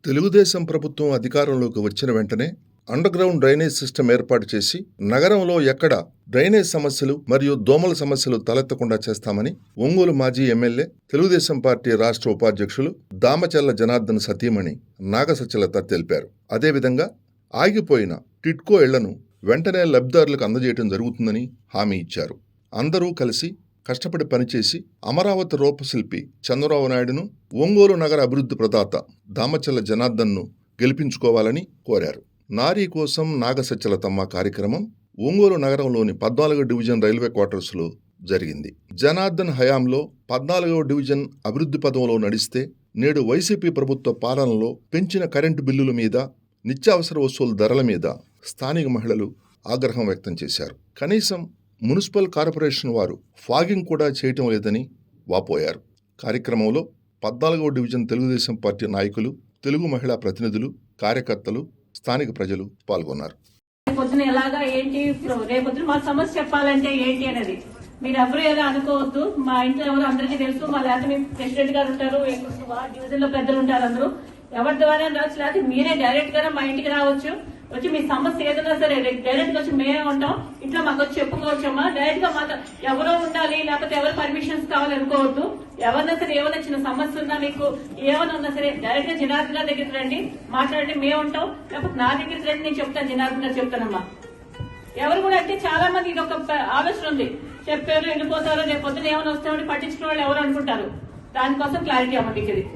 తెలుగుదేశం ప్రభుత్వం అధికారంలోకి వచ్చిన వెంటనే అండర్గ్రౌండ్ డ్రైనేజ్ సిస్టమ్ ఏర్పాటు చేసి నగరంలో ఎక్కడ డ్రైనేజ్ సమస్యలు మరియు దోమల సమస్యలు తలెత్తకుండా చేస్తామని ఒంగోలు మాజీ ఎమ్మెల్యే తెలుగుదేశం పార్టీ రాష్ట్ర ఉపాధ్యక్షులు దామచల్ల జనార్దన్ సతీమణి నాగసత్యలత తెలిపారు. అదేవిధంగా ఆగిపోయిన టిడ్కో ఇళ్లను వెంటనే లబ్ధిదారులకు అందజేయడం జరుగుతుందని హామీ ఇచ్చారు. అందరూ కలిసి కష్టపడి పనిచేసి అమరావతి రూపశిల్పి చంద్రబాబు నాయుడును, ఒంగోలు నగర అభివృద్ధి ప్రదాత దామచల్ల జనార్దన్ను గెలిపించుకోవాలని కోరారు. నారీ కోసం నాగసత్యలతమ్మ కార్యక్రమం ఒంగోలు నగరంలోని 14వ డివిజన్ రైల్వే క్వార్టర్స్లో జరిగింది. జనార్దన్ హయాంలో 14వ డివిజన్ అభివృద్ధి పదంలో నడిస్తే నేడు వైసీపీ ప్రభుత్వ పాలనలో పెంచిన కరెంటు బిల్లుల మీద, నిత్యావసర వస్తువుల ధరల మీద స్థానిక మహిళలు ఆగ్రహం వ్యక్తం చేశారు. కనీసం మున్సిపల్ కార్పొరేషన్ వారు ఫాగింగ్ కూడా చేయటం లేదని వాపోయారు. కార్యక్రమంలో 14వ డివిజన్ తెలుగుదేశం పార్టీ నాయకులు, తెలుగు మహిళా ప్రతినిధులు, కార్యకర్తలు, స్థానిక ప్రజలు పాల్గొన్నారు. పొద్దున ఎలాగా ఏంటి, రేపొద్దున మా సమస్య చెప్పాలంటే ఏంటి అనేది మీరు ఎవరు ఏదో అనుకోవద్దు. మా ఇంట్లో ఎవరు అందరికీ తెలుసు. మా లేకపోతే ప్రెసిడెంట్ గారు ఉంటారు, డివిజన్ లో పెద్దలు ఉంటారు. అందరూ ఎవరి ద్వారా రావచ్చు, లేకపోతే మీరే డైరెక్ట్ గా మా ఇంటికి రావచ్చు. వచ్చి మీ సమస్య ఏదైనా సరే డైరెక్ట్ గా వచ్చి మేమే ఉంటాం. ఇంట్లో మాకు వచ్చి చెప్పుకోవచ్చమ్మా. డైరెక్ట్ గా మాకు ఎవరో ఉండాలి, లేకపోతే ఎవరు పర్మిషన్స్ కావాలి అనుకోవద్దు. ఎవరన్నా సరే ఏమైనా చిన్న సమస్య ఉన్నా, మీకు ఏమైనా ఉన్నా సరే డైరెక్ట్ గా జనార్దన్ గారి దగ్గరికి రండి, మాట్లాడండి, మేము ఉంటాం. లేకపోతే నా దగ్గరికి రండి, నేను చెప్తాను, జనార్దన్ గారు చెప్తానమ్మా. ఎవరు కూడా అంటే చాలా మంది ఇది ఒక ఆలోచన ఉంది, చెప్పారు వెళ్ళిపోతారు, రేపు పొద్దున ఏమైనా వస్తామని పట్టించుకున్న వాళ్ళు ఎవరు అనుకుంటారు. దానికోసం క్లారిటీ అమ్మ మీకు ఇది.